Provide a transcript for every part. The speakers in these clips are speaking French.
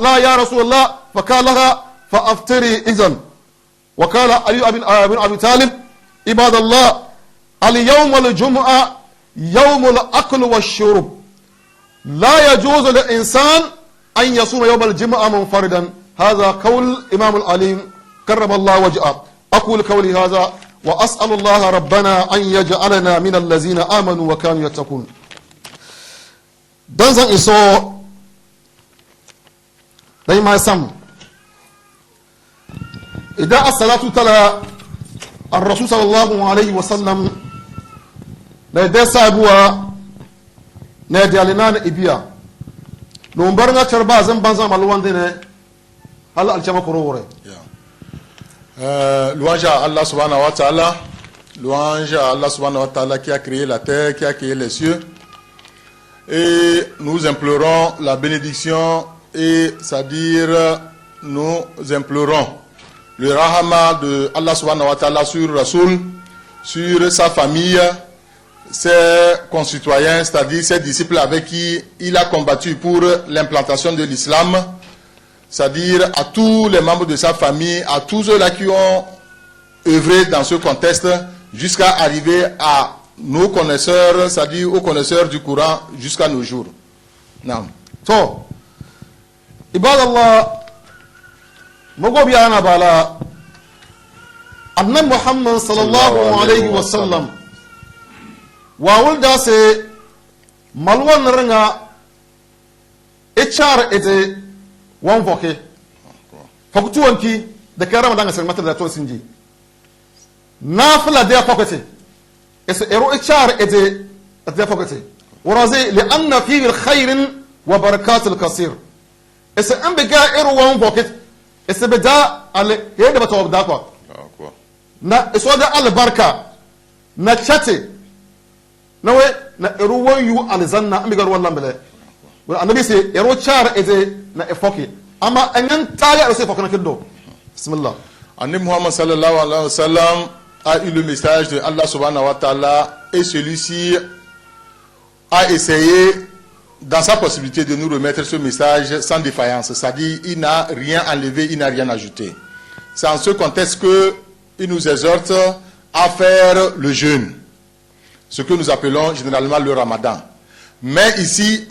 لا يا رسول الله فقال لها فأفطري إذن. وقال علي بن أبي طالب عباد الله اليوم الجمعة يوم الأكل والشرب لا يجوز للإنسان أن يصوم يوم الجمعة منفردا. هذا قول إمام العليم كرم الله وجهه. أقول قولي هذا وأسأل الله ربنا أن يجعلنا من الذين آمنوا وكانوا يتقون. Dans un iso دايما سم إذا الصلاة تلا الرسول صلى الله عليه وسلم نادى سابوا نادى علينا إبيا نومبرنا تربا زنبانزا مالوان دينه هل الجماعة كروره. Louange à Allah subhanahu wa ta'ala, louange à Allah subhanahu wa ta'ala qui a créé la terre, qui a créé les cieux. Et nous implorons la bénédiction, et c'est-à-dire nous implorons le rahama de Allah subhanahu wa ta'ala sur Rasoul, sur sa famille, ses concitoyens, c'est-à-dire ses disciples avec qui il a combattu pour l'implantation de l'islam, c'est-à-dire à tous les membres de sa famille, à tous ceux-là qui ont œuvré dans ce contexte jusqu'à arriver à nos connaisseurs, c'est-à-dire aux connaisseurs du Coran jusqu'à nos jours. Non. So, Ibadallah, Mogobi Anabala, Adnan Muhammad sallallahu alayhi wa sallam, Wawulda se Malwan Ringa, Echar ete wan voke fakutuwanki da kai ramadan ga sarmatar da to sinji nafila da fakate es ero ichar ede da fakate warazi li anna fihi alkhair wa barakat alkasir es an biga ero wan voke es bida al yadda ba tawabda kwa na eso da albarka na chate na we na ero wan yu alzanna an biga wallan bale annabi sai ero char ede na efoki ama engan taga ero sai fokana kiddo bismillah. Annabi Muhammad sallallahu alayhi wa sallam a eu le message de Allah subhanahu wa ta'ala, et celui-ci a essayé dans sa possibilité de nous remettre ce message sans défaillance, c'est-à-dire il n'a rien enlevé, il n'a rien ajouté. C'est en ce contexte que il nous exhorte à faire le jeûne, ce que nous appelons généralement le ramadan. Mais ici,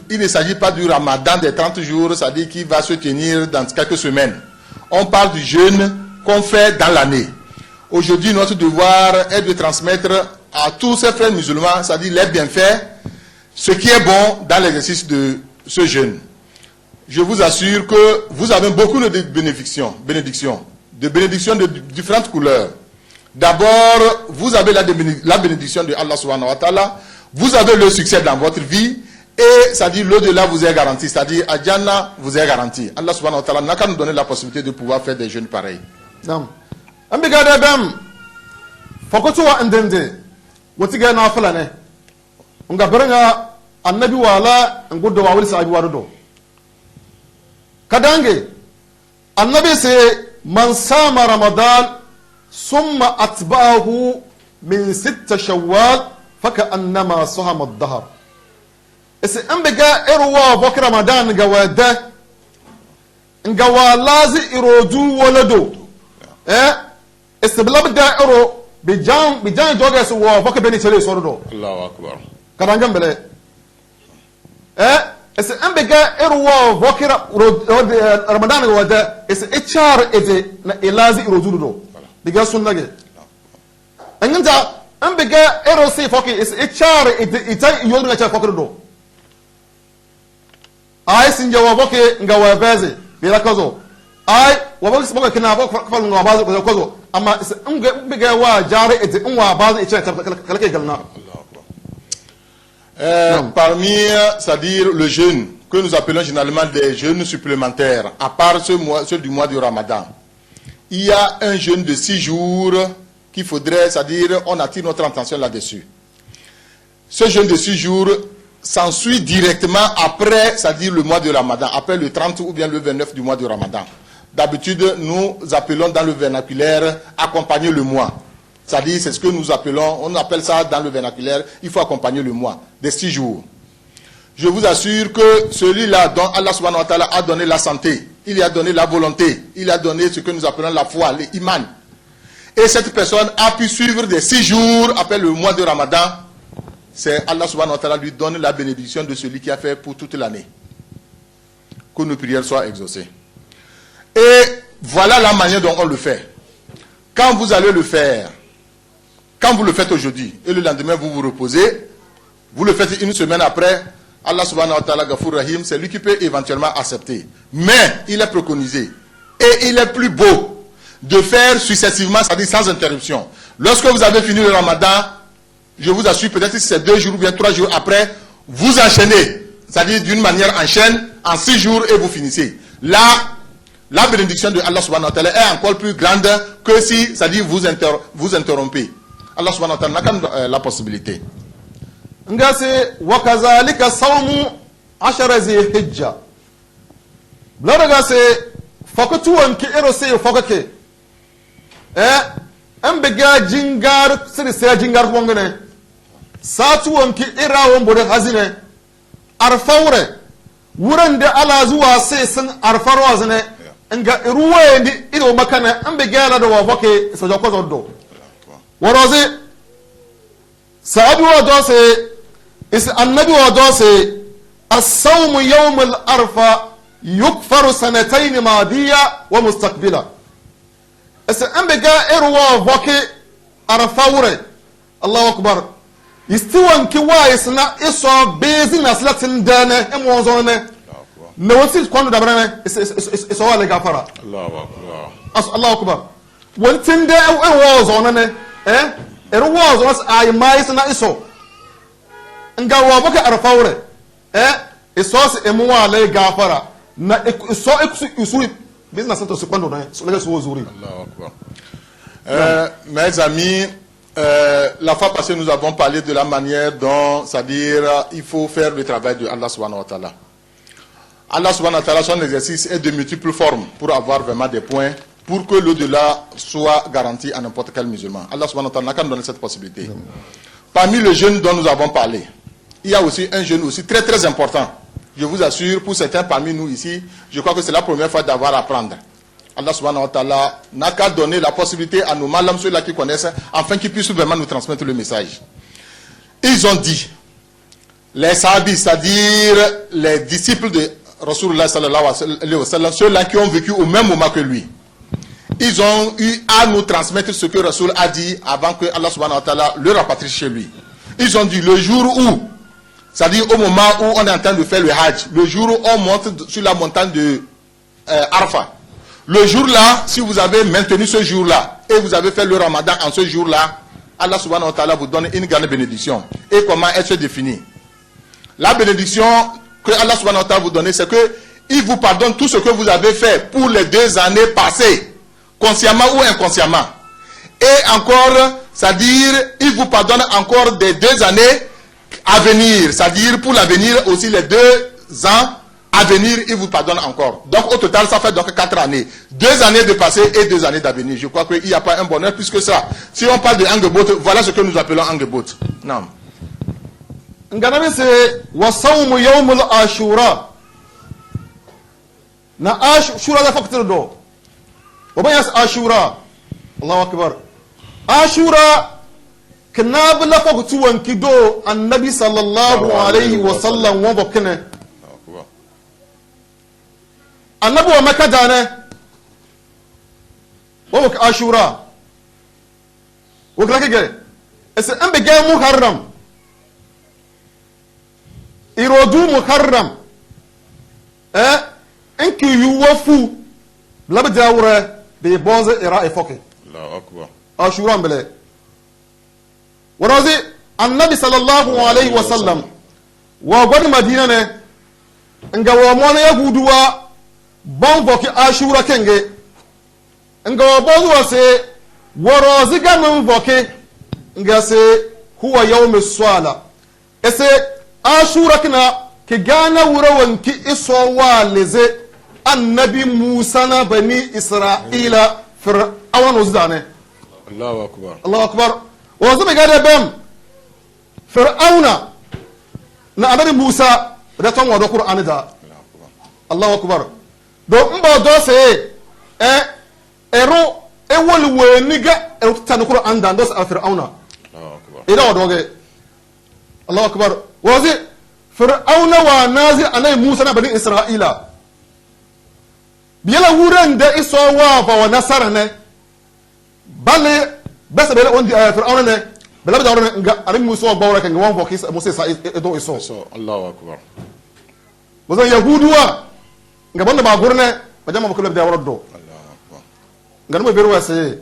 il ne s'agit pas du ramadan des 30 jours, c'est-à-dire qui va se tenir dans quelques semaines. On parle du jeûne qu'on fait dans l'année. Aujourd'hui, notre devoir est de transmettre à tous ces frères musulmans, c'est-à-dire les bienfaits, ce qui est bon dans l'exercice de ce jeûne. Je vous assure que vous avez beaucoup de bénédictions de différentes couleurs. D'abord, vous avez la bénédiction de Allah subhanahu wa ta'ala. Vous avez le succès dans votre vie et c'est-à-dire l'au-delà vous est garanti, c'est-à-dire Adjana vous est garanti. Allah subhanahu wa ta'ala n'a qu'à nous donner la possibilité de pouvoir faire des jeûnes pareils. Nam. Ambigada bam. Fokotu wa ndende. Wotiga na fala ne. Nga beranga annabi wala ngudo wa wali sahibi warudo. Kadange annabi se man sama ramadan summa atba'ahu min 6 shawwal فكأنما صهم الظهر. اس ام بقى اروا بك رمضان قواده ان قوالازي ارودو ولدو استبلا بدا ارو بجان جوغس وفك بني تلي سوردو الله اكبر كان جنبله اس ام بقى اروا بك رمضان قواده اس اتشار ازي الازي ارودو دو بقى سنغه انت an biga ero sai foki is ichar ita yodu na cha fokro ai sin jawa boke nga wa beze bila kozo ai wa boke boke kina boke fal nga bazo kozo amma an biga wa jare ite in wa bazo ichar kalake galna. Parmi, c'est-à-dire le jeûne que nous appelons généralement des jeûnes supplémentaires, à part ceux du mois du Ramadan, il y a un jeûne de 6 jours qu'il faudrait, c'est-à-dire on attire notre attention là-dessus. Ce jeûne de 6 jours s'ensuit directement après, c'est-à-dire le mois de Ramadan, après le 30 ou bien le 29 du mois de Ramadan. D'habitude, nous appelons dans le vernaculaire accompagner le mois. C'est-à-dire, c'est ce que nous appelons, on appelle ça dans le vernaculaire, il faut accompagner le mois, des 6 jours. je vous assure que celui-là dont Allah subhanahu wa ta'ala a donné la santé, il a donné la volonté, il a donné ce que nous appelons la foi, l'iman. Et cette personne a pu suivre des 6 jours après le mois de Ramadan. C'est Allah subhanahu wa ta'ala lui donne la bénédiction de celui qui a fait pour toute l'année. Que nos prières soient exaucées. Et voilà la manière dont on le fait. Quand vous allez le faire, quand vous le faites aujourd'hui, et le lendemain vous vous reposez, vous le faites une semaine après, Allah subhanahu wa ta'ala Ghafour Rahim, c'est lui qui peut éventuellement accepter. Mais il est préconisé. Et il est plus beau de faire successivement, c'est-à-dire sans interruption. Lorsque vous avez fini le Ramadan, je vous assure, peut-être si c'est 2 jours ou bien 3 jours après, vous enchaînez. C'est-à-dire d'une manière en chaîne, en 6 jours et vous finissez. Là, la bénédiction de Allah subhanahu wa ta'ala est encore plus grande que si, c'est-à-dire vous interrompez. Allah subhanahu wa ta'ala n'a qu'à la possibilité. Ngasi wakazalika sawmu 10 zilhijja. Bladaga se fakatu wanki ero se fakake. Ambega jingar siri se jingar wongene. Satu wanki ira wombode hazine. Arfawre wurin ala zuwa sai sun arfarwa zane nga ruwaye ndi ido makana ambega la do wafake so joko do. Worozi Sahabi wa dose is annabi wa dose as-sawm yawm al-arfa yukfaru sanatayn madiya wa mustaqbila. Is ambega irwa voke arfawre Allahu akbar. Istiwan ki wa isna iso bezina slatin dane emwonzo ne. No wasi kwando da brane is wala gafara. Allahu akbar. Allahu akbar. Wontin da ewozo ne it was I mais na iso nga wa baka arfawre isos emwa le gafara na iso isu business to secondo na so lega so zuri. Allahu akbar. Mes amis, la fois passée nous avons parlé de la manière dont, c'est-à-dire il faut faire le travail de Allah subhanahu wa ta'ala. Allah subhanahu wa ta'ala, son exercice est de multiples formes pour avoir vraiment des points, pour que l'au-delà soit garanti à n'importe quel musulman. Allah subhanahu wa ta'ala n'a qu'à nous donner cette possibilité. Parmi les jeunes dont nous avons parlé, il y a aussi un jeune aussi très très important. Je vous assure, pour certains parmi nous ici, je crois que c'est la première fois d'avoir à apprendre. Allah subhanahu wa ta'ala n'a qu'à donner la possibilité à nos malams, ceux-là qui connaissent, afin qu'ils puissent vraiment nous transmettre le message. Ils ont dit, les sahabis, c'est-à-dire les disciples de Rasulullah sallallahu alayhi wa sallam, ceux-là qui ont vécu au même moment que lui, ils ont eu à nous transmettre ce que Rasul a dit avant que Allah subhanahu wa ta'ala le rapatrie chez lui. Ils ont dit le jour où, c'est-à-dire au moment où on est en train de faire le Hajj, le jour où on monte sur la montagne de Arafat, le jour-là, si vous avez maintenu ce jour-là et vous avez fait le Ramadan en ce jour-là, Allah subhanahu wa ta'ala vous donne une grande bénédiction. Et comment elle se définit? La bénédiction que Allah subhanahu wa ta'ala vous donne, c'est que il vous pardonne tout ce que vous avez fait pour les 2 années passées, consciemment ou inconsciemment. Et encore, c'est-à-dire, il vous pardonne encore des 2 années à venir. C'est-à-dire, pour l'avenir aussi, les 2 ans à venir, il vous pardonne encore. Donc, au total, ça fait donc 4 années. 2 années de passé et 2 années d'avenir. Je crois qu'il n'y a pas un bonheur plus que ça. Si on parle de Angebot, voilà ce que nous appelons Angebot. Non. Nganabi c'est wasawmu yawmul ashura. Na ashura da faktir do. وبيس عاشوراء الله أكبر عاشوراء كناب لفق توان كدو النبي صلى الله عليه وسلم وبكنا النبي ومكة دانا وبك عاشوراء وكلاك جاي اس ام بجاي محرم يرودو محرم انك يوفو بلا بداوره بيبوز إراء فوقي الله أكبر أشوران بلي ورازي النبي صلى الله عليه وسلم وقال مدينة انجا وموانا يهودوا بان فوقي أشورا كنجي انجا وبوزوا سي ورازي من فوقي انجا سي هو يوم السؤال اسي أشورا كنا كجانا وروان كي إسوا لزي النبي موسى بني إسرائيل فرعون وزدانه الله أكبر الله أكبر وزم قال بام فرعون نعبد موسى da ton wa do qur'ani da Allahu akbar do mba do se ero e wol we niga e tan qur'an da dos a fir'auna Allahu akbar ida doge Allahu akbar wazi fir'auna wa nazir anai musa na bani isra'ila biyala wuran da iso wa ba wa nasara ne bale basa bele on di fir'auna ne bala da wuran ga anai musa wa bawra kan ga wan boki musa sa do iso Allahu akbar bazan yahuduwa ga banda ba gurne ba jama ba kullu da wuran do Allahu akbar ga no beru wase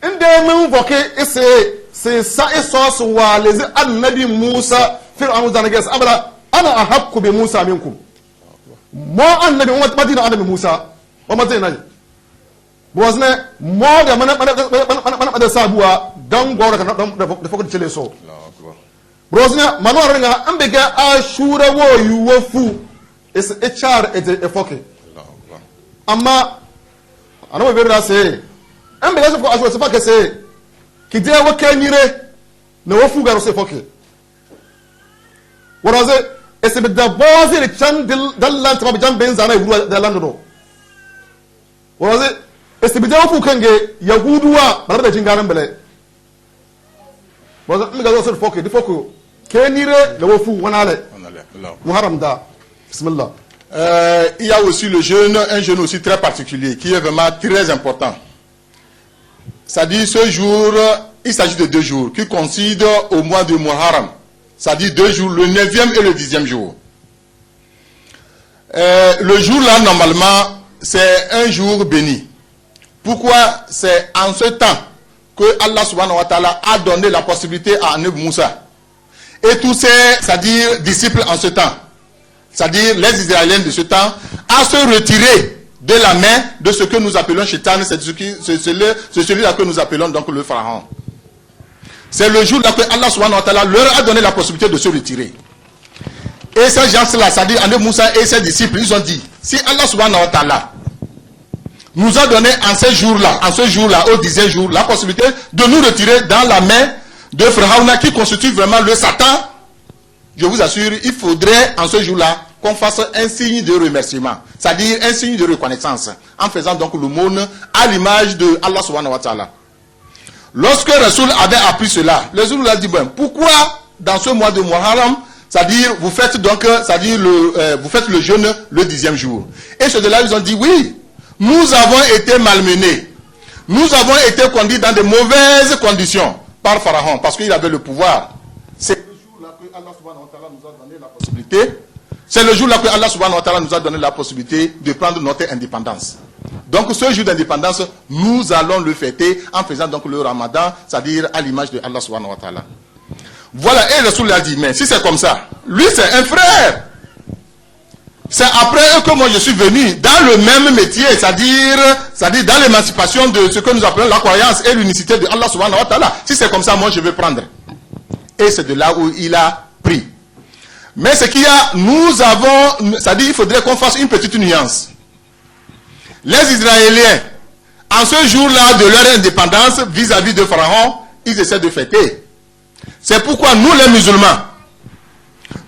inda mun boki ise sai sa iso su wa lazi annabi musa fir'auna da nagas abara ana ahakku bi musa minkum ma annabi madina annabi musa wa madina bozne mo ga mana da sabuwa dan gora kan da fokon cele so bozne manu aranga ambe ga ashura wo yuwafu is hr e foke amma anawo berra se ambe ga so ko ashura se foke se kide wa kanire na wafu ga so foke waraze ese bidda bozir chan dallan tama jam ben zana yuru dallan do waraze ese bidda wafu kange yahuduwa bar da jingaran bele waza mi ga so foke di foke kenire na wafu wanale muharram da bismillah. Il y a aussi le jeûne, un jeûne aussi très particulier qui est vraiment très important. C'est-à-dire ce jour, il s'agit de 2 jours qui coïncident au mois de Muharram. C'est-à-dire 2 jours, le 9e et le 10e jour. Le jour là, normalement, c'est un jour béni. Pourquoi? C'est en ce temps que Allah subhanahu wa ta'ala a donné la possibilité à Nabi Moussa et tous ses, c'est-à-dire disciples en ce temps, c'est-à-dire les Israéliens de ce temps, à se retirer de la main de ce que nous appelons Shaitan, c'est celui-là que nous appelons donc le Pharaon. C'est le jour là que Allah subhanahu wa ta'ala leur a donné la possibilité de se retirer. Et ces gens-là, c'est-à-dire Nabi Moussa et ses disciples, ils ont dit, si Allah subhanahu wa ta'ala nous a donné en ce jour-là, au 10e jour, la possibilité de nous retirer dans la main de Pharaon qui constitue vraiment le Satan, je vous assure, il faudrait en ce jour-là qu'on fasse un signe de remerciement, c'est-à-dire un signe de reconnaissance, en faisant donc l'aumône à l'image de Allah subhanahu wa ta'ala. Lorsque Rasoul avait appris cela, le Rasoul a dit, bon, pourquoi dans ce mois de Muharram, c'est-à-dire vous faites donc, c'est-à-dire vous faites le jeûne le 10e jour. Et ceux de là, ils ont dit, oui, nous avons été malmenés, nous avons été conduits dans de mauvaises conditions par Pharaon, parce qu'il avait le pouvoir. C'est le jour-là que Allah subhanahu wa ta'ala nous a donné la possibilité. C'est le jour-là que Allah subhanahu wa ta'ala nous a donné la possibilité de prendre notre indépendance. Donc ce jour d'indépendance, nous allons le fêter en faisant donc le Ramadan, c'est-à-dire à l'image de Allah subhanahu wa ta'ala. Voilà, et Rasoul a dit, mais si c'est comme ça, lui c'est un frère. C'est après eux que moi je suis venu dans le même métier, c'est-à-dire dans l'émancipation de ce que nous appelons la croyance et l'unicité de Allah subhanahu wa ta'ala. Si c'est comme ça, moi je vais prendre. Et c'est de là où il a pris. Mais ce qu'il y a, nous avons, c'est-à-dire il faudrait qu'on fasse une petite nuance. Les Israéliens, en ce jour-là de leur indépendance vis-à-vis de Pharaon, ils essaient de fêter. C'est pourquoi nous les musulmans,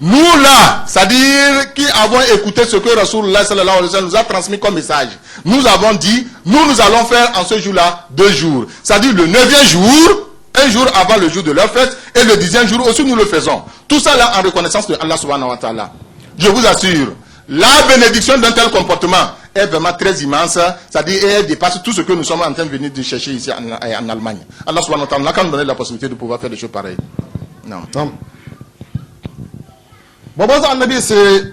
nous là, c'est-à-dire qui avons écouté ce que Rasulullah sallallahu alayhi wa sallam nous a transmis comme message, nous avons dit, nous allons faire en ce jour-là 2 jours. C'est-à-dire le 9e jour, un jour avant le jour de leur fête, et le 10e jour aussi nous le faisons. Tout ça là en reconnaissance de Allah subhanahu wa ta'ala. Je vous assure, la bénédiction d'un tel comportement est vraiment très immense, c'est-à-dire elle dépasse tout ce que nous sommes en train de venir de chercher ici en Allemagne. Allah subhanahu wa ta'ala n'a qu'à nous donner la possibilité de pouvoir faire des choses pareilles. Non. Baba annabi c'est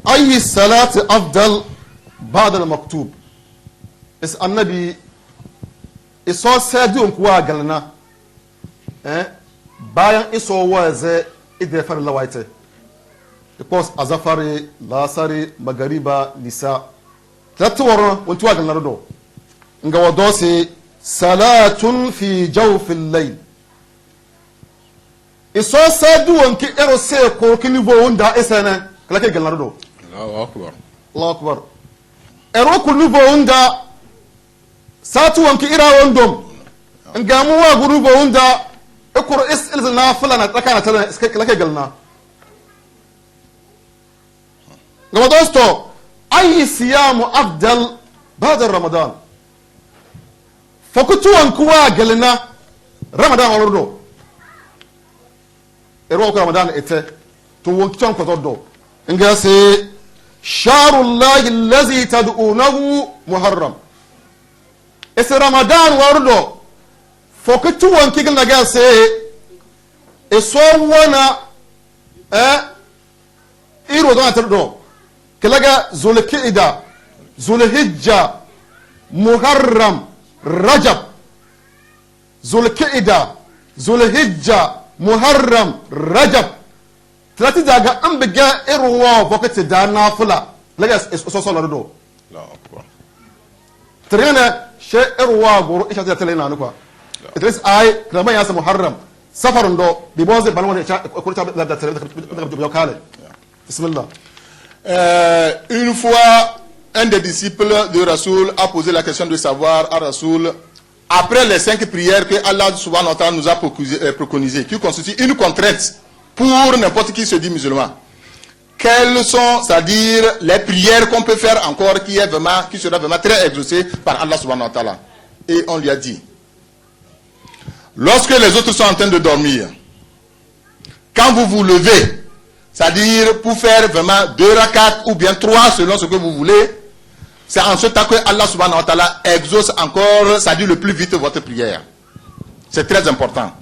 ayi salat afdal ba'da al-maktub. Es annabi iso sadi on kuwa galna bayan iso waze idefar lawaite. Because azafari lasari magariba nisa tatwara on tuwa galna do nga wadosi salatun fi jawfil layl. Iso sadu wanki ero se ko kinivo wanda esana kala ke galna do. Allahu akbar. Allahu akbar. Ero kunivo wanda satu wanki ira wondom ngamu wa gurubo wanda ekoro is ilzna fulana takana tana kala ke galna. ngama dosto ayi siyamu afdal ba'da ramadan fokutu an kuwa galina ramadan ordo ero ko ramadan ete to won chan ko do nga se sharullahi allazi tad'unahu muharram ese ramadan ordo fokutu an kigil naga se eso wana iro don atardo kalaga zulqa'ida zulhijja muharram rajab zulqa'ida zulhijja muharram rajab tlati daga an biga irwa wakati da nafila laga so lardo Allahu akbar. trena she irwa goro isha ta talena nukwa idris ay kama ya sa muharram safarun do bi boze balon ko ta da da kale bismillah. Une fois, un des disciples de Rasoul a posé la question de savoir à Rasoul, après les 5 prières que Allah subhanahu wa ta'ala nous a préconisées, qui constituent une contrainte pour n'importe qui se dit musulman, quelles sont, c'est-à-dire les prières qu'on peut faire encore qui sera vraiment très exaucées par Allah subhanahu wa ta'ala. Et on lui a dit, lorsque les autres sont en train de dormir, quand vous vous levez, c'est-à-dire pour faire vraiment 2 rakats ou bien 3 selon ce que vous voulez, c'est en ce temps que Allah subhanahu wa ta'ala exauce encore, c'est-à-dire le plus vite votre prière. C'est très important.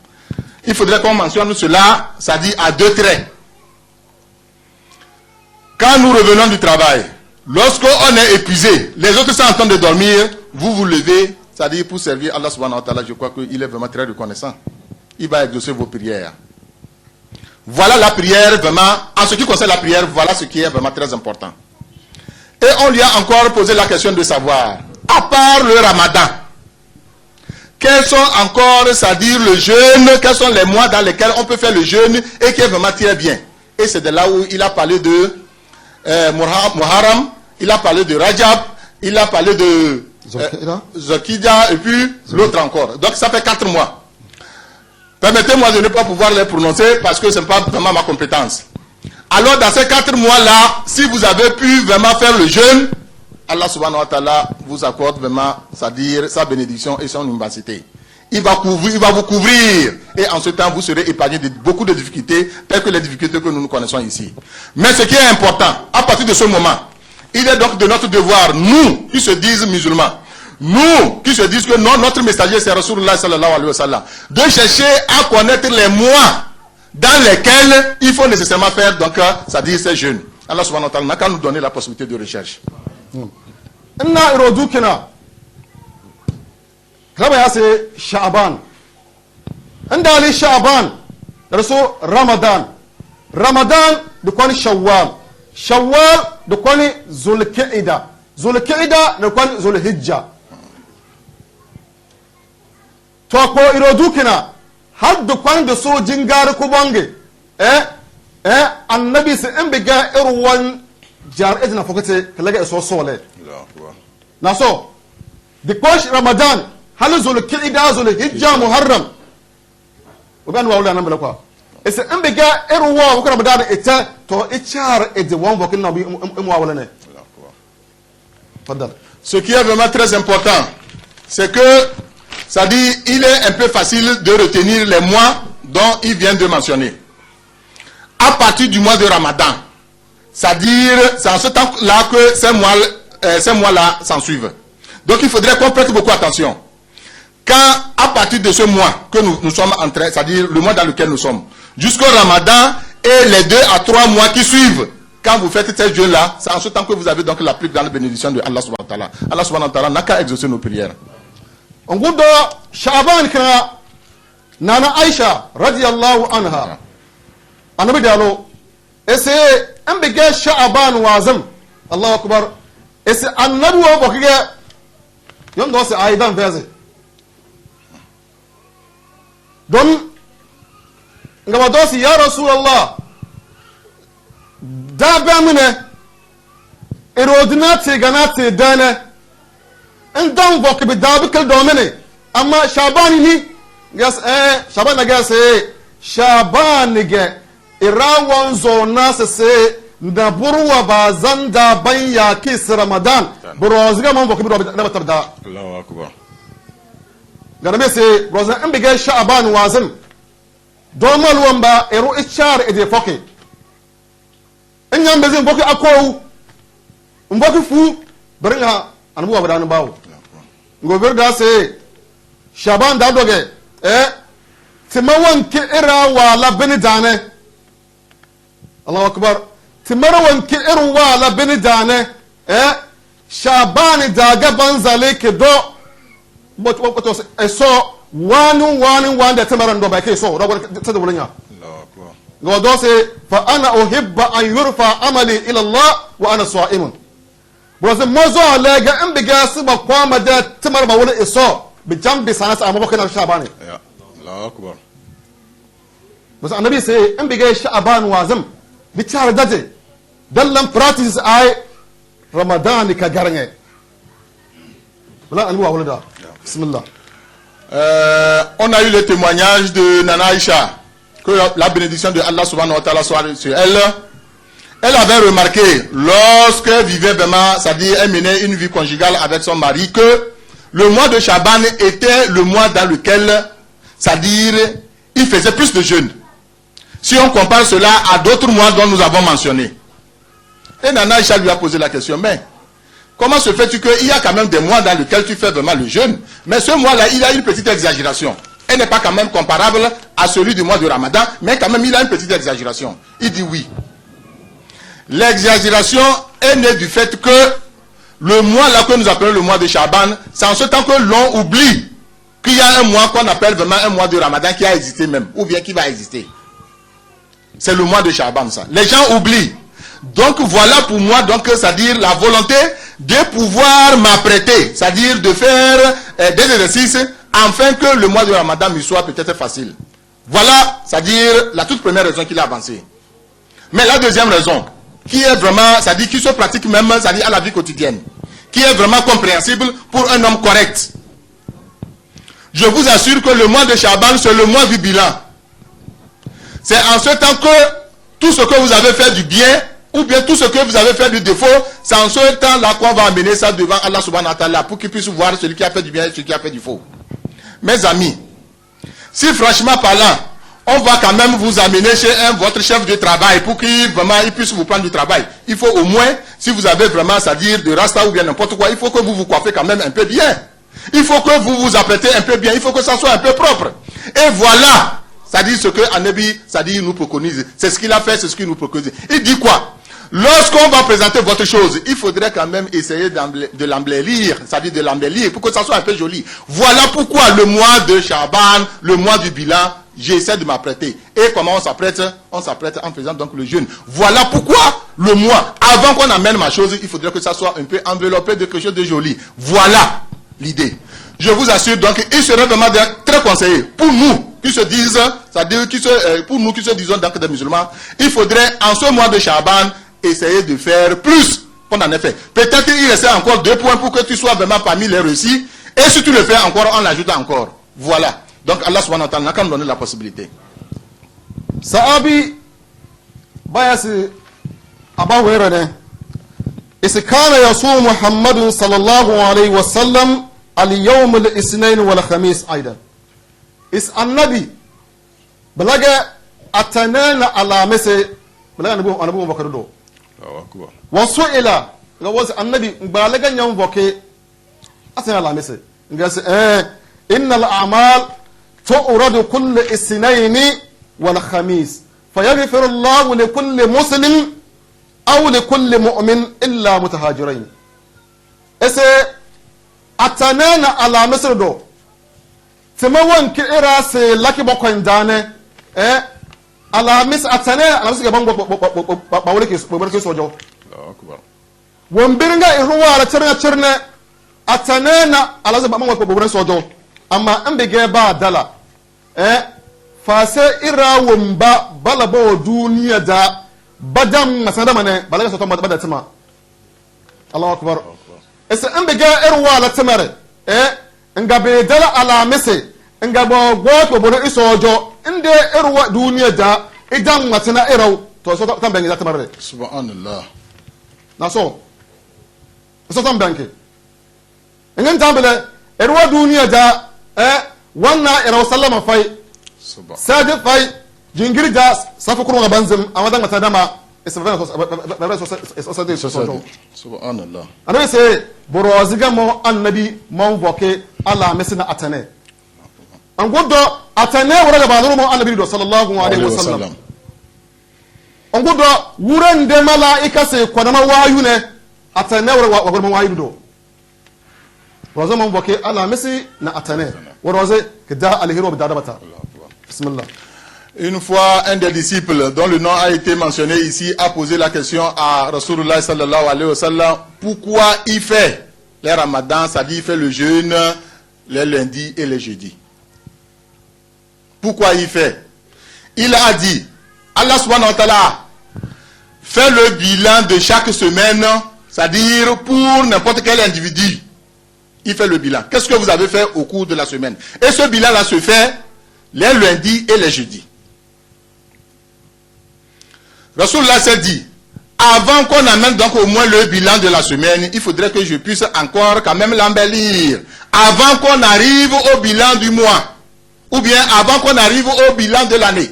Il faudrait qu'on mentionne cela, c'est-à-dire à 2 traits. Quand nous revenons du travail, lorsqu'on est épuisé, les autres sont en train de dormir, vous vous levez, c'est-à-dire pour servir Allah subhanahu wa ta'ala, je crois qu'il est vraiment très reconnaissant. Il va exaucer vos prières. Voilà la prière vraiment, en ce qui concerne la prière, voilà ce qui est vraiment très important. Et on lui a encore posé la question de savoir, à part le ramadan, quels sont encore, c'est-à-dire le jeûne, quels sont les mois dans lesquels on peut faire le jeûne et qui est vraiment très bien. Et c'est de là où il a parlé de Muharram, il a parlé de Rajab, il a parlé de Zulhijja et puis l'autre encore. Donc ça fait 4 mois. Permettez-moi de ne pas pouvoir les prononcer parce que ce n'est pas vraiment ma compétence. Alors dans ces 4 mois-là, si vous avez pu vraiment faire le jeûne, Allah subhanahu wa ta'ala vous accorde vraiment, c'est-à-dire sa bénédiction et son immensité. Il va vous couvrir et en ce temps vous serez épargné de beaucoup de difficultés, telles que les difficultés que nous connaissons ici. Mais ce qui est important, à partir de ce moment, il est donc de notre devoir, nous qui se disent musulmans, nous qui se disent que non, notre messager c'est Rasulullah sallallahu alayhi wa sallam, de chercher à connaître les mois dans lesquels il faut nécessairement faire donc c'est-à-dire ces jeûnes. Allah subhanahu wa ta'ala n'a qu'à nous donner la possibilité de recherche. Inna irodukina kama ya se Sha'ban inda ali Sha'ban rasu Ramadan da kwani Shawwal da kwani Zulqa'ida da kwani Zulhijja. To ko irodukina har da kwani da so jingare ku bange annabi se in biga irwan jar ejna fokate kalaga so sole na so the kwash Ramadan hal Zulqa'ida Zulhijja Muharram uban wa wala nan bala kwa ese in biga irwa ko Ramadan ita to ichar ede won bokin na bi mu wala ne. Ce qui est vraiment très important, c'est que, ça dit, il est un peu facile de retenir les mois dont il vient de mentionner. À partir du mois de Ramadan, c'est-à-dire, c'est en ce temps-là que ces mois-là s'en suivent. Donc il faudrait qu'on prête beaucoup attention. Quand, à partir de ce mois que nous sommes en train, c'est-à-dire le mois dans lequel nous sommes, jusqu'au Ramadan et les 2 à 3 mois qui suivent, quand vous faites ces jeûnes-là, c'est en ce temps que vous avez donc la plus grande bénédiction de Allah subhanahu wa ta'ala. Allah subhanahu wa ta'ala n'a qu'à exaucer nos prières. On goûte Sha'ban kana Nana Aisha radiyallahu anha. Anabi dialo. Ese an bige Sha'ban wazam. Allahu akbar. Ese annabi wa bakige yon do se aidan veze. Don ngaba do si ya Rasulullah. Dabe mine irodinati ganati dane ndan vok bi dabe kal domene amma Sha'ban ni gas Sha'ban na gas Sha'ban ge irawan zo nas se da burwa ba zanda ban ya kis ramadan broziga man bokibi da batabda Allahu akbar. garame se brozan an biga sha'ban wazim domal wamba ero ichar e de foke enyan bezin boki akowu mboki fu beringa anbu wa badan bawo ngober da se shaban da doge timawan ki ira wa la bini dane Allahu akbar timarwan ki ira wa la bini dane shaban da gaban zale ke do but so one da timaran do ba ke so da ta da bulanya Allahu akbar. go do se fa ana uhibba an yurfa amali ila Allah wa ana sa'imun bose mozo lega in biga su ba kwama da timar ba wani iso bi jambi sanasa amma bakana shabani Ya. Allahu akbar. bose annabi sai in biga sha'ban wazim bi tar daje dallan practice ai ramadan ka garnge wala annabi wa wala bismillah. On a eu le témoignage de Nana Aïcha, que la bénédiction de Allah subhanahu wa ta'ala soit sur elle. Elle avait remarqué, lorsqu'elle vivait vraiment, c'est-à-dire elle menait une vie conjugale avec son mari, que le mois de Shaban était le mois dans lequel, c'est-à-dire, il faisait plus de jeûnes. Si on compare cela à d'autres mois dont nous avons mentionné. Et Nana Aïcha lui a posé la question, mais comment se fait-il qu'il y a quand même des mois dans lesquels tu fais vraiment le jeûne, mais ce mois-là, il a une petite exagération. Elle n'est pas quand même comparable à celui du mois de Ramadan, mais quand même il a une petite exagération. Il dit oui. L'exagération est née du fait que le mois là que nous appelons le mois de Shaban, c'est en ce temps que l'on oublie qu'il y a un mois qu'on appelle vraiment un mois de Ramadan qui a existé même, ou bien qui va exister. C'est le mois de Shaban, ça. Les gens oublient. Donc voilà pour moi, donc c'est-à-dire la volonté de pouvoir m'apprêter, c'est-à-dire de faire des exercices afin que le mois de Ramadan me soit peut-être facile. Voilà, c'est-à-dire la toute première raison qu'il a avancée. Mais la deuxième raison, qui est vraiment, c'est-à-dire qui se pratique même, c'est-à-dire à la vie quotidienne, qui est vraiment compréhensible pour un homme correct. Je vous assure que le mois de Shaban, c'est le mois du bilan. C'est en ce temps que tout ce que vous avez fait du bien, ou bien tout ce que vous avez fait du défaut, c'est en ce temps-là qu'on va amener ça devant Allah subhanahu wa ta'ala pour qu'il puisse voir celui qui a fait du bien et celui qui a fait du faux. Mes amis, si franchement parlant, on va quand même vous amener chez votre chef de travail pour qu'il puisse vous prendre du travail. Il faut au moins, si vous avez vraiment, c'est-à-dire de rasta ou bien n'importe quoi, il faut que vous vous coiffez quand même un peu bien. Il faut que vous vous apprêtez un peu bien. Il faut que ça soit un peu propre. Et voilà, c'est-à-dire ce que Anabi, c'est-à-dire nous préconise. C'est ce qu'il a fait, c'est ce qu'il nous préconise. Il dit quoi? Lorsqu'on va présenter votre chose, il faudrait quand même essayer de l'embellir, c'est-à-dire de l'embellir pour que ça soit un peu joli. Voilà pourquoi le mois de Shaban, le mois du bilan, j'essaie de m'apprêter. Et comment on s'apprête? On s'apprête en faisant donc le jeûne. Voilà pourquoi le mois, avant qu'on amène ma chose, il faudrait que ça soit un peu enveloppé de quelque chose de joli. Voilà l'idée. Je vous assure donc, il serait vraiment très conseillé pour nous qui se disent, c'est-à-dire pour nous qui se disons donc des musulmans, il faudrait en ce mois de Shaban essayer de faire plus qu'on en a fait. Peut-être qu'il reste encore 2 points pour que tu sois vraiment parmi les réussis. Et si tu le fais encore, on l'ajoute encore. Voilà. Donc Allah subhanahu wa ta'ala n'a qu'à nous donner la possibilité. Sahabi bayasi Abu Hurairah is kana yasum Muhammad sallallahu alayhi wa sallam al-yawm al-ithnain wal-khamis aidan. Is annabi balaga atanana ala mase balaga anabu Bakar do. Wasu ila ga wasu annabi balaga nyam voke atana ala mase ngase innal a'mal tu'radu kull ithnain wal-khamis فيغفر الله لكل مسلم أو لكل مؤمن إلا متهاجرين. إسا أتنانا على مصر دو تموان كإرا سي لكي بقوين داني على مصر أتنانا على مصر كبان بوليكي سوجو ومبيرنغا إروا على ترنا أتنانا على مصر كبان بوليكي سوجو أما أمبي با دالا fase ira wumba bala bo duniya da badam masada mane balaga soto bada tama Allahu akbar esa ambega irwa la tamare nga be dala ala mese nga bo goto bo isojo inde irwa duniya da idan matana iraw to so tan bangi zata marre Subhanallah. na so tan bangi ngan tambele erwa duniya da wannan ira sallama fai sadi fai jingiri da safa kurwa banzim amadan mata dama Subhanallah. anabi se boroziga mo annabi mon voke ala mesina atane an goddo atane wura da bazuru mo annabi do sallallahu alaihi wasallam an goddo wuran de malaika se kwadama wayu ne atane wura wa gurman wayu do rozo mon voke ala mesi na atane woroze kida alhiro bidadabata bismillah. Une fois, un des disciples dont le nom a été mentionné ici a posé la question à Rasulullah sallallahu alayhi wa sallam, pourquoi il fait les ramadans, c'est-à-dire il fait le jeûne les lundis et les jeudis. Pourquoi il fait? Il a dit, Allah subhanahu wa ta'ala fait le bilan de chaque semaine, c'est-à-dire pour n'importe quel individu. Il fait le bilan. Qu'est-ce que vous avez fait au cours de la semaine? Et ce bilan-là se fait les lundis et les jeudis. Rasulullah s'est dit, avant qu'on amène donc au moins le bilan de la semaine, il faudrait que je puisse encore quand même l'embellir. Avant qu'on arrive au bilan du mois, ou bien avant qu'on arrive au bilan de l'année,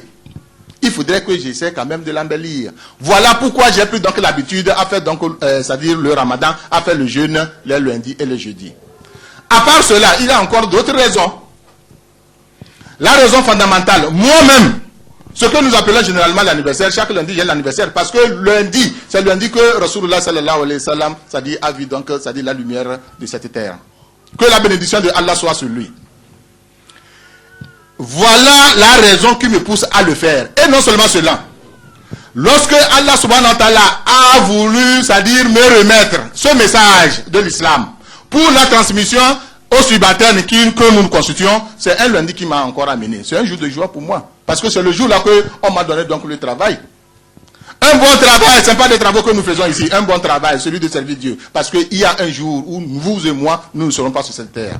il faudrait que j'essaie quand même de l'embellir. Voilà pourquoi j'ai pris donc l'habitude à faire donc, c'est-à-dire le ramadan, à faire le jeûne les lundis et les jeudis. À part cela, il y a encore d'autres raisons. La raison fondamentale, moi-même, ce que nous appelons généralement l'anniversaire, chaque lundi j'ai l'anniversaire, parce que lundi, c'est lundi que Rasulullah sallallahu alayhi wa sallam, c'est-à-dire a vu donc, c'est-à-dire la lumière de cette terre. Que la bénédiction de Allah soit sur lui. Voilà la raison qui me pousse à le faire. Et non seulement cela. Lorsque Allah subhanahu wa ta'ala a voulu, c'est-à-dire me remettre ce message de l'islam pour la transmission aux subalternes que nous nous constituons, c'est un lundi qui m'a encore amené. C'est un jour de joie pour moi. Parce que c'est le jour-là qu'on m'a donné donc le travail. Un bon travail, ce n'est pas des travaux que nous faisons ici. Un bon travail, celui de servir Dieu. Parce qu'il y a un jour où vous et moi, nous ne serons pas sur cette terre.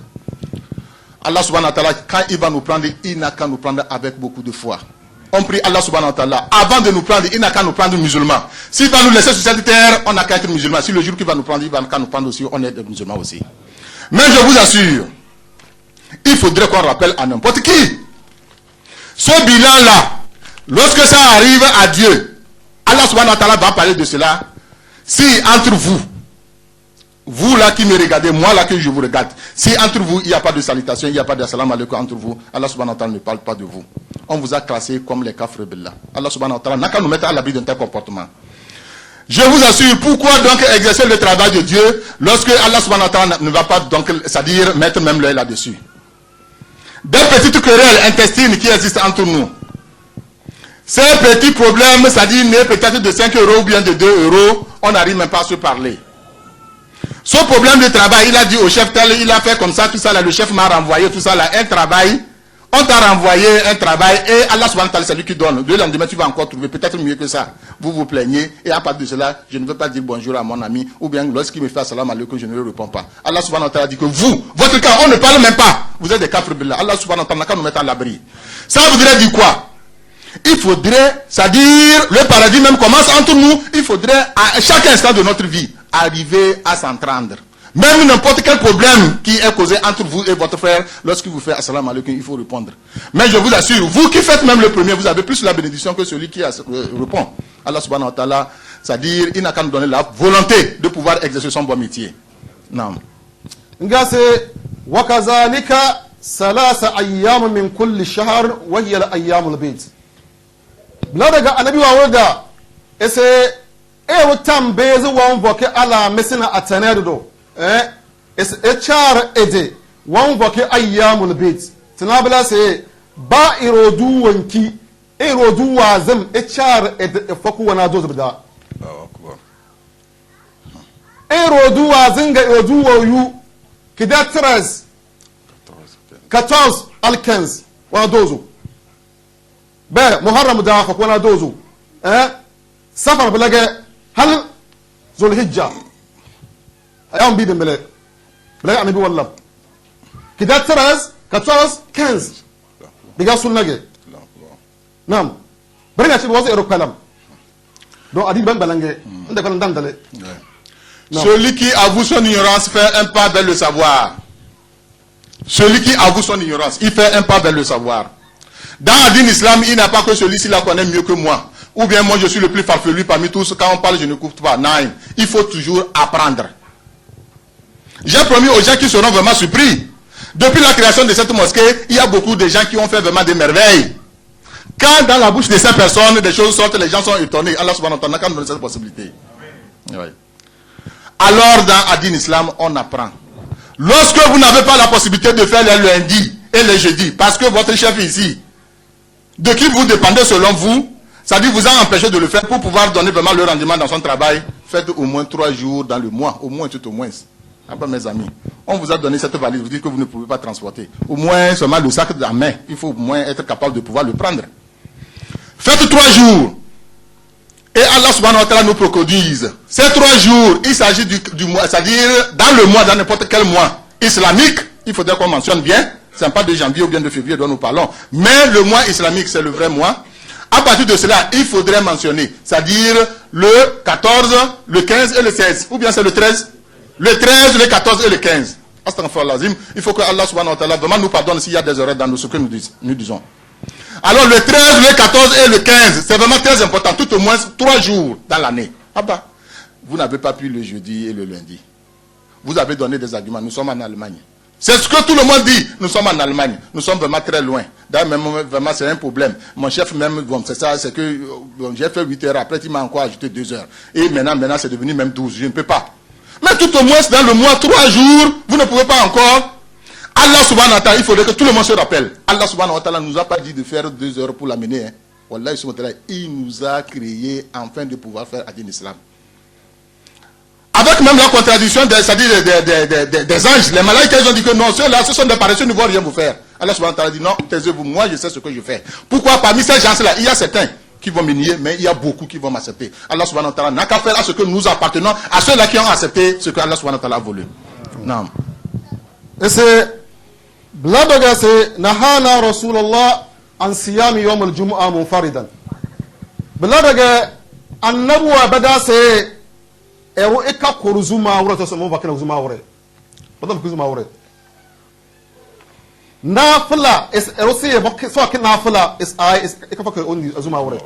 Allah subhanahu wa ta'ala, quand il va nous prendre, il n'a qu'à nous prendre avec beaucoup de foi. On prie Allah subhanahu wa ta'ala, avant de nous prendre, il n'a qu'à nous prendre musulmans. S'il va nous laisser sur cette terre, on n'a qu'à être musulmans. Si le jour qu'il va nous prendre, il va qu'à nous prendre aussi, on est des musulmans aussi. Mais je vous assure, il faudrait qu'on rappelle à n'importe qui. Ce bilan-là, lorsque ça arrive à Dieu, Allah subhanahu wa ta'ala va parler de cela. Si entre vous, vous là qui me regardez, moi là que je vous regarde, si entre vous il n'y a pas de salutation, il n'y a pas de salam alaikum entre vous, Allah subhanahu wa ta'ala ne parle pas de vous. On vous a classé comme les kafres billah. Allah subhanahu wa ta'ala n'a qu'à nous mettre à l'abri d'un tel comportement. Je vous assure, pourquoi donc exercer le travail de Dieu lorsque Allah subhanahu wa ta'ala ne va pas donc, c'est-à-dire mettre même l'œil là-dessus. Des petites querelles intestines qui existent entre nous. Ces petits problèmes, c'est-à-dire peut-être de 5 € ou bien de 2 €, on n'arrive même pas à se parler. Ce problème de travail, il a dit au chef tel, il a fait comme ça, tout ça là, le chef m'a renvoyé, tout ça là, un travail. On t'a renvoyé un travail et Allah subhanahu wa ta'ala c'est lui qui donne. Le lendemain tu vas encore trouver peut-être mieux que ça. Vous vous plaignez et à partir de cela, je ne veux pas dire bonjour à mon ami ou bien lorsqu'il me fait salam alaikum, je ne lui réponds pas. Allah subhanahu wa ta'ala dit que vous, votre cas, on ne parle même pas. Vous êtes des kafir billah. Allah subhanahu wa ta'ala n'a qu'à nous mettre à l'abri. Ça voudrait dire quoi? Il faudrait, c'est-à-dire le paradis même commence entre nous. Il faudrait à chaque instant de notre vie arriver à s'entendre. Même n'importe quel problème qui est causé entre vous et votre frère, lorsqu'il vous fait assalamu alaikum, il faut répondre. Mais je vous assure, vous qui faites même le premier, vous avez plus la bénédiction que celui qui répond. Allah subhanahu wa ta'ala, c'est-à-dire, il n'a qu'à nous donner la volonté de pouvoir exercer son bon métier. Non. Ngase wakazalika salasa ayyam min kulli shahr wa hiya al-ayyam al-bid. Bladaga anabi wa wada ese wutam bezi wa mvoke ala mesina atanedo. Echar ede wan voke ayyamul bait tinabla se ba irodu wanki irodu wazam echar ede faku wana dozo bida irodu wazinga irodu wayu kida 13 14 alkens wana dozo ba muharram da faku wana dozo safar balaga hal zulhijja ayam bidin bele bele anabi wallah kida 13 14 15 diga sunnage nam bari ci wasu ero kalam Donc, Adi Ben Balangé, on est content d'aller. Celui qui avoue son ignorance fait un pas vers le savoir. Celui qui avoue son ignorance, il fait un pas vers le savoir. Dans l'Adin Islam, il n'y a pas que celui-ci la connaît mieux que moi. Ou bien moi je suis le plus farfelu parmi tous. Quand on parle, je ne coupe pas. Non, il faut toujours apprendre. J'ai promis aux gens qui seront vraiment surpris. Depuis la création de cette mosquée, il y a beaucoup de gens qui ont fait vraiment des merveilles. Quand dans la bouche de ces personnes, des choses sortent, les gens sont étonnés. Allah subhanahu wa ta'ala, quand on donne cette possibilité. Oui. Alors dans Adin Islam, on apprend. Lorsque vous n'avez pas la possibilité de faire les lundis et les jeudis, parce que votre chef ici, de qui vous dépendez selon vous, ça dit vous a empêché de le faire pour pouvoir donner vraiment le rendement dans son travail, faites au moins 3 jours dans le mois, au moins tout au moins. Après mes amis, on vous a donné cette valise, vous dites que vous ne pouvez pas transporter. Au moins seulement le sac de la main, il faut au moins être capable de pouvoir le prendre. Faites 3 jours. Et Allah subhanahu wa ta'ala nous préconise. Ces 3 jours, il s'agit du mois, c'est-à-dire dans le mois, dans n'importe quel mois islamique, il faudrait qu'on mentionne bien, c'est pas de janvier ou bien de février dont nous parlons, mais le mois islamique, c'est le vrai mois. À partir de cela, il faudrait mentionner, c'est-à-dire le 14, le 15 et le 16, ou bien c'est le 13, le 13, le 14 et le 15. Il faut que Allah subhanahu wa ta'ala vraiment nous pardonne s'il y a des erreurs dans ce que nous disons. Alors le 13, le 14 et le 15, c'est vraiment très important, tout au moins 3 jours dans l'année. Ah bah, vous n'avez pas pu le jeudi et le lundi. Vous avez donné des arguments, nous sommes en Allemagne. C'est ce que tout le monde dit, nous sommes en Allemagne, nous sommes vraiment très loin. D'ailleurs, même vraiment c'est un problème. Mon chef même, bon, c'est ça, c'est que j'ai fait 8 heures, après il m'a encore ajouté 2 heures. Et maintenant c'est devenu même 12, je ne peux pas. Mais tout au moins dans le mois, 3 jours, vous ne pouvez pas encore. Allah subhanahu wa ta'ala, il faudrait que tout le monde se rappelle. Allah subhanahu wa ta'ala ne nous a pas dit de faire 2 heures pour l'amener. Hein. Wallah, il nous a créé afin de pouvoir faire Adin Islam. Avec même la contradiction des anges, les malaïkas ils ont dit que non, ceux-là, ce sont des paresseux, ils ne vont rien vous faire. Allah subhanahu wa ta'ala dit non, taisez-vous, moi je sais ce que je fais. Pourquoi parmi ces gens-là, il y a certains qui vont me nier, mais il y a beaucoup qui vont m'accepter. Allah subhanahu wa ta'ala n'a qu'à faire à ce que nous appartenons, à ceux-là qui ont accepté ce que Allah subhanahu wa ta'ala a voulu. Non. Et c'est Bladoga c'est Nahana Rasulullah an siyami yawm al-jumu'ah munfaridan. Bladoga annabuwa bada c'est ero eka koruzuma wure to somo bakina zuma wure. Badal kuzuma wure. Nafila is ero se bakki so kin nafila is ai is eka fakir on zuma wure.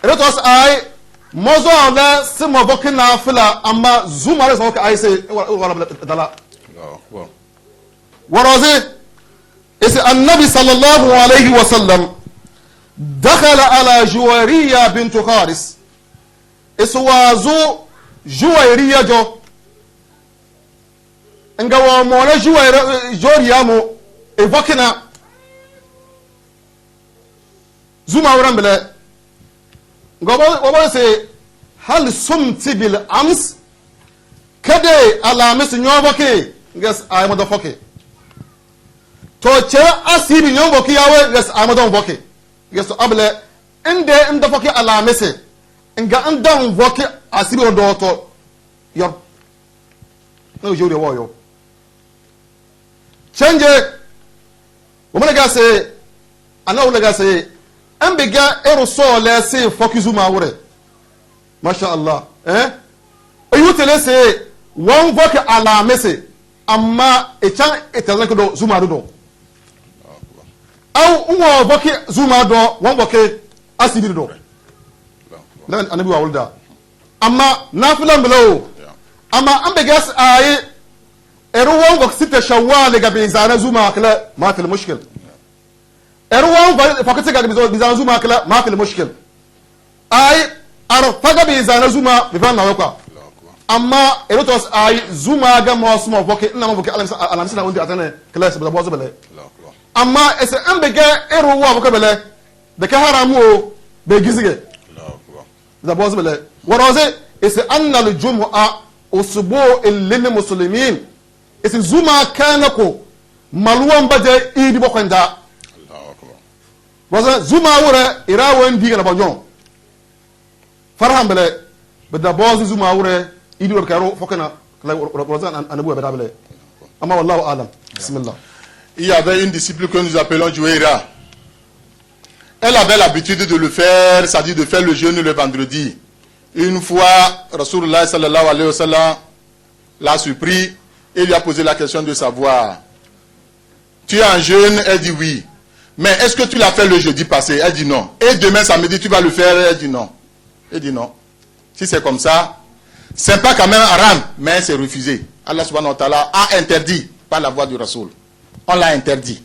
Ero to ai mozo ala sima bakki nafila amma zuma wure so ka ai se wala dala. Wow. ورازي إذ النبي صلى الله عليه وسلم دخل على جويرية بنت خارس إذ وازو جويرية جو إنجوا مولا جويرية مو إفكنا زوما ورم بلا وبالسي هل سمت بالأمس كده على مس نيوبكي guess I am the fucking to chere asibi nyon boki yawe yes amadan boki yes to able inde inde boki ala mese nga andan boki asibi odo to yo no jode wo yo change wo mena ga se ana wo ga se ambega eroso le se fokizu ma wore masha Allah ayu tele se won boki ala mese amma echan etazan ko zuma do aw uwa boki zuma do won boki asibir do lan anabi wa wulda amma nafilan belaw amma an be gas ay eru won boki sita shawwal ga be zana zuma kala ma fi mushkil eru won boki ga be zana zuma kala ma fi mushkil ay ar faga be zana zuma be fa na wakwa amma erotos ay zuma ga mo sumo boke na mo boke alamsi na wondi atane class bela bozo bele amma ese ambega eru wa boke bele de ka haramu o be gizige za bozo bele waraze ese anna al jumu'a usbu lil muslimin ese zuma kanako malwan baje idi bokwenda Allahu akbar waza zuma wura irawan diga na banjon farham bele beda bozo zuma wura il y avait une discipline que nous appelons Jouéra. elle avait l'habitude de le faire, c'est-à-dire de faire le jeûne le vendredi. Une fois, Rasulullah sallallahu alayhi wa sallam l'a surpris et lui a posé la question de savoir, tu es en jeûne? Elle dit oui. Mais est-ce que tu l'as fait le jeudi passé? Elle dit non. Et demain samedi, tu vas le faire? Elle dit non. Elle dit non. Si c'est comme ça, c'est pas quand même haram, mais c'est refusé. Allah subhanahu wa ta'ala a interdit par la voix du Rasoul. On l'a interdit.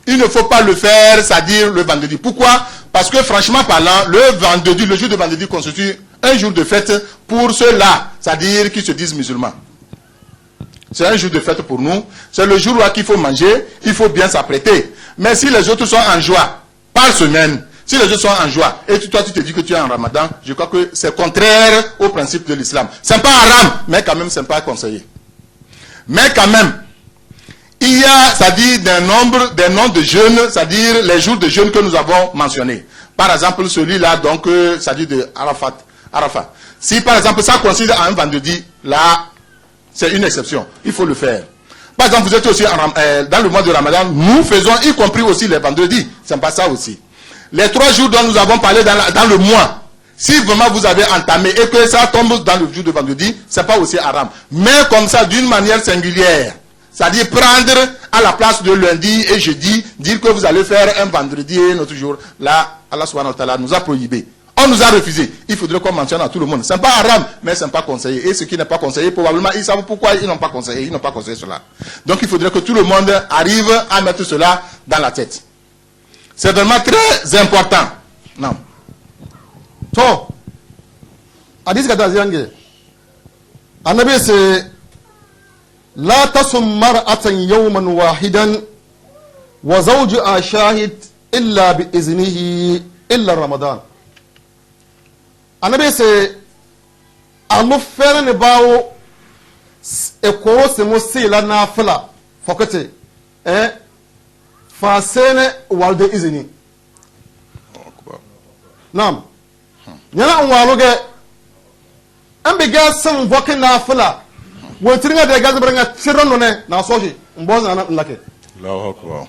Il ne faut pas le faire, c'est-à-dire le vendredi. Pourquoi? Parce que franchement parlant, le vendredi, le jour de vendredi constitue un jour de fête pour ceux-là, c'est-à-dire qui se disent musulmans. C'est un jour de fête pour nous. C'est le jour où il faut manger, il faut bien s'apprêter. Mais si les autres sont en joie, par semaine, si les autres sont en joie, et toi tu te dis que tu es en ramadan, je crois que c'est contraire au principe de l'islam. C'est pas haram, mais quand même c'est pas conseillé. Mais quand même, il y a, c'est-à-dire des noms de jeûnes, c'est-à-dire les jours de jeûne que nous avons mentionnés. Par exemple, celui-là, donc, c'est-à-dire de Arafat. Si par exemple ça coïncide à un vendredi, là, c'est une exception. Il faut le faire. Par exemple, vous êtes aussi dans le mois de Ramadan, nous faisons, y compris aussi les vendredis. C'est pas ça aussi. Les 3 jours dont nous avons parlé dans le mois, si vraiment vous avez entamé et que ça tombe dans le jour de vendredi, c'est pas aussi haram. Mais comme ça, d'une manière singulière, c'est-à-dire prendre à la place de lundi et jeudi, dire que vous allez faire un vendredi et un autre jour, là, Allah subhanahu wa ta'ala nous a prohibé. On nous a refusé. Il faudrait qu'on mentionne à tout le monde. Ce n'est pas haram, mais ce n'est pas conseillé. Et ce qui n'est pas conseillé, probablement, ils savent pourquoi ils n'ont pas conseillé. Ils n'ont pas conseillé cela. Donc, il faudrait que tout le monde arrive à mettre cela dans la tête. C'est vraiment très important. Non. To, hadith kata ziyange. Annabi se la tasum mar'atan yawman wahidan wa zawjuha shahid illa bi iznihi illa Ramadan. Annabi se alu fere ne bawo e ko se mo se la nafila fokete fa sene walde izini. Naam. Nyana unwaluge ambiga san voke nafila wontiringa de gazbrenga tirono ne na soji mboza na lake. Allahu akbar.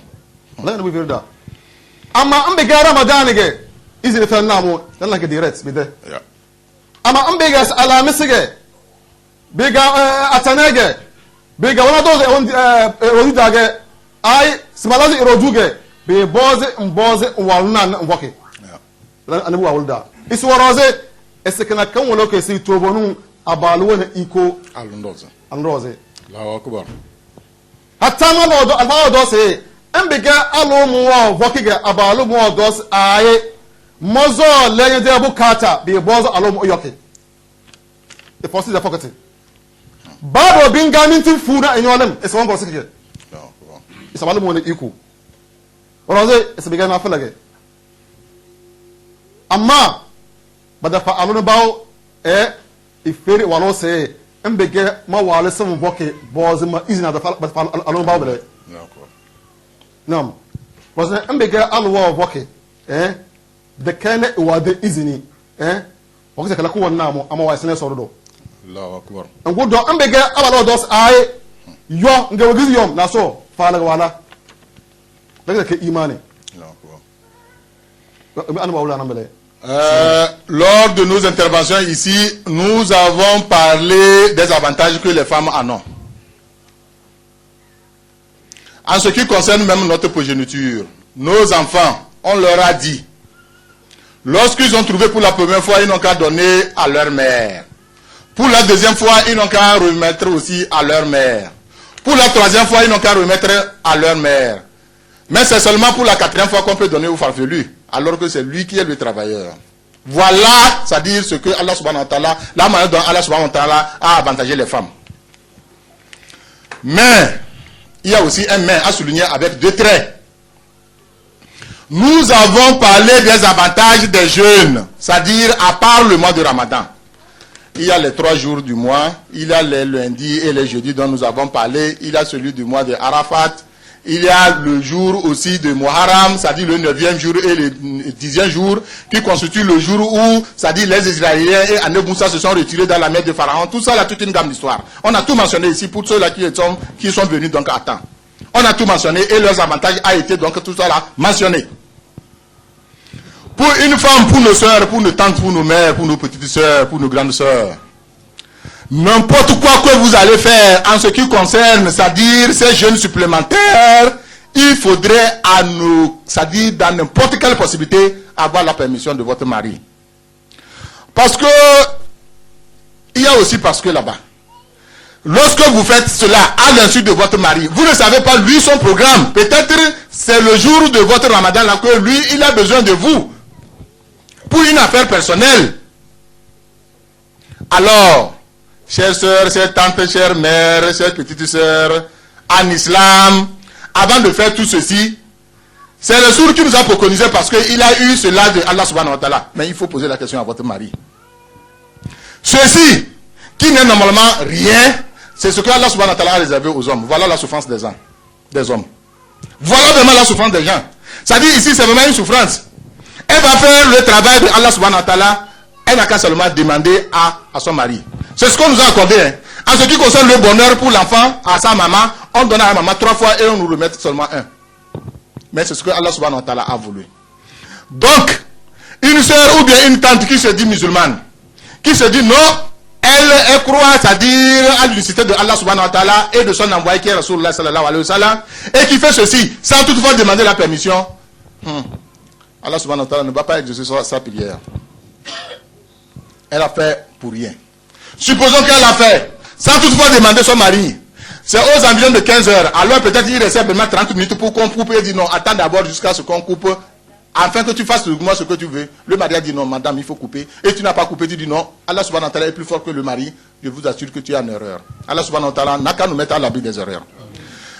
La no birda. Amma ambiga Ramadan ge izini fa namo dan lake direct bide. Yeah. Amma ambiga ala misige biga atanege biga wana doze on dage ai smalazi irojuge be boze waluna na voke. Yeah. Anabu walda. Iswaraze esekana kan wala ke si tobonu abalu na iko alndoze Allahu akbar. hatta ma no do alfa do se embega alo mu wa vokiga abalu mu do aye mozo lenye de bukata be bozo alo mu yoke e fosi da fokati bado binga mintin funa enyolam e so ngo sikike Allahu akbar. isabalu mu na iko waraze esebega na falage amma bada fa alunu bawo ifere walo se embege ma wale sam voke boz ma izina da fa alunu bawo bele nam was embege alwo voke de kana wade izini wakati kala ko wonna mo ama wa sene so do Allahu akbar. ngudo embege abalo dos ay yo ngewagizi yom na so fa la wala daga ke imani Allahu akbar. anu wala nambele. Lors de nos interventions ici, nous avons parlé des avantages que les femmes en ont. En ce qui concerne même notre progéniture, nos enfants, on leur a dit, lorsqu'ils ont trouvé pour la première fois, ils n'ont qu'à donner à leur mère. Pour la deuxième fois, ils n'ont qu'à remettre aussi à leur mère. Pour la troisième fois, ils n'ont qu'à remettre à leur mère. Mais c'est seulement pour la 4e fois qu'on peut donner au farfelu, alors que c'est lui qui est le travailleur. Voilà, c'est-à-dire ce que Allah subhanahu wa ta'ala, la manière dont Allah subhanahu wa ta'ala a avantagé les femmes. Mais, il y a aussi un mais à souligner avec 2 traits. Nous avons parlé des avantages des jeûnes, c'est-à-dire à part le mois de Ramadan. Il y a les 3 jours du mois, il y a les lundis et les jeudis dont nous avons parlé, il y a celui du mois de Arafat, il y a le jour aussi de Muharram, c'est-à-dire le 9e jour et le 10e jour, qui constitue le jour où, c'est-à-dire les Israéliens et Ane Moussa se sont retirés dans la mer de Pharaon. Tout ça, là, toute une gamme d'histoire. On a tout mentionné ici pour ceux-là qui sont venus donc à temps. On a tout mentionné et leurs avantages a été donc tout ça là mentionné. Pour une femme, pour nos soeurs, pour nos tantes, pour nos mères, pour nos petites soeurs, pour nos grandes soeurs. N'importe quoi que vous allez faire en ce qui concerne, c'est-à-dire ces jeûnes supplémentaires, il faudrait c'est-à-dire dans n'importe quelle possibilité, avoir la permission de votre mari. Parce que, il y a aussi parce que là-bas, lorsque vous faites cela à l'insu de votre mari, vous ne savez pas lui son programme. Peut-être c'est le jour de votre ramadan là que lui, il a besoin de vous pour une affaire personnelle. Alors, chères sœurs, chères tantes, chères mères, chères petites sœurs, en islam, avant de faire tout ceci, c'est le sourd qui nous a préconisé parce qu'il a eu cela de Allah subhanahu wa ta'ala. Mais il faut poser la question à votre mari. Ceci, qui n'est normalement rien, c'est ce que Allah subhanahu wa ta'ala a réservé aux hommes. Voilà la souffrance des hommes. Voilà vraiment la souffrance des gens. C'est-à-dire ici, c'est vraiment une souffrance. Elle va faire le travail de Allah subhanahu wa ta'ala. Elle n'a qu'à seulement demander à son mari. C'est ce qu'on nous a accordé. Hein. En ce qui concerne le bonheur pour l'enfant, à sa maman, on donne à la maman 3 fois et on nous remet seulement 1. Mais c'est ce que Allah subhanahu wa ta'ala a voulu. Donc, une sœur ou bien une tante qui se dit musulmane, qui se dit non, elle croit, c'est-à-dire à l'unicité de Allah subhanahu wa ta'ala et de son envoyé qui est Rasulullah sallallahu alayhi wa sallam, et qui fait ceci sans toutefois demander la permission, Allah subhanahu wa ta'ala ne va pas exaucer sa prière. Elle a fait pour rien. Supposons qu'elle a fait sans toutefois demander son mari. C'est aux environs de 15 heures. Alors peut-être il reste simplement 30 minutes pour qu'on coupe et dit non, attends d'abord jusqu'à ce qu'on coupe. Afin que tu fasses moi ce que tu veux. Le mari a dit non, madame, il faut couper. Et tu n'as pas coupé, tu dis non. Allah subhanahu wa ta'ala est plus fort que le mari. Je vous assure que tu es en erreur. Allah subhanahu wa ta'ala n'a qu'à nous mettre à l'abri des erreurs.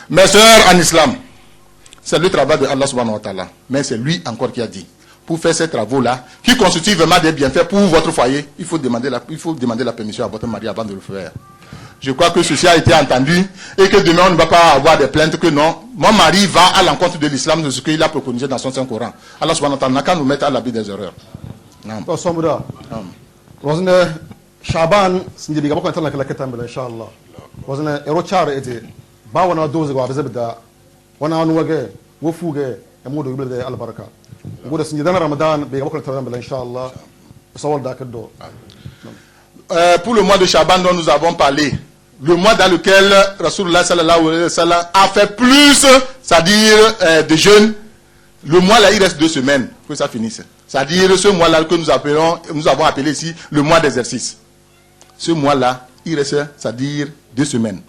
Mes sœurs en islam, c'est le travail de Allah subhanahu wa ta'ala. Mais c'est lui encore qui a dit. Pour faire ces travaux-là, qui constituent vraiment des bienfaits pour votre foyer, il faut demander la permission à votre mari avant de le faire. Je crois que ceci a été entendu et que demain on ne va pas avoir des plaintes que non, mon mari va à l'encontre de l'islam de ce qu'il a préconisé dans son Saint-Coran. Allah subhanahu wa ta'ala n'a qu'à nous mettre à l'abri des erreurs. Shaban sinji biga bakon tan la ketan bela inshallah wazna ero chare ete ba wana doze go abezebda wana anu wage wo fuge e modo gibele al baraka ngoda sinji dan ramadan biga bakon tan bela inshallah sawal da keddo. Pour le mois de Shaban dont nous avons parlé, le mois dans lequel Rasulullah sallallahu alayhi wa sallam a fait plus, c'est-à-dire de jeûnes, le mois là il reste 2 semaines que ça finisse. C'est-à-dire ce mois là que nous avons appelé ici le mois d'exercice. Ce mois là il reste, c'est-à-dire 2 semaines.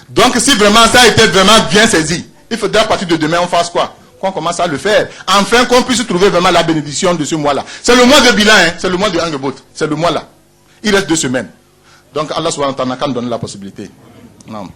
Donc si vraiment ça a été vraiment bien saisi, il faudra à partir de demain on fasse quoi? Qu'on commence à le faire, afin qu'on puisse trouver vraiment la bénédiction de ce mois là. C'est le mois de bilan, hein? C'est le mois de Angebot, c'est le mois là. Il reste 2 semaines. Donc Allah subhanahu wa ta'ala nous donne la possibilité. Non.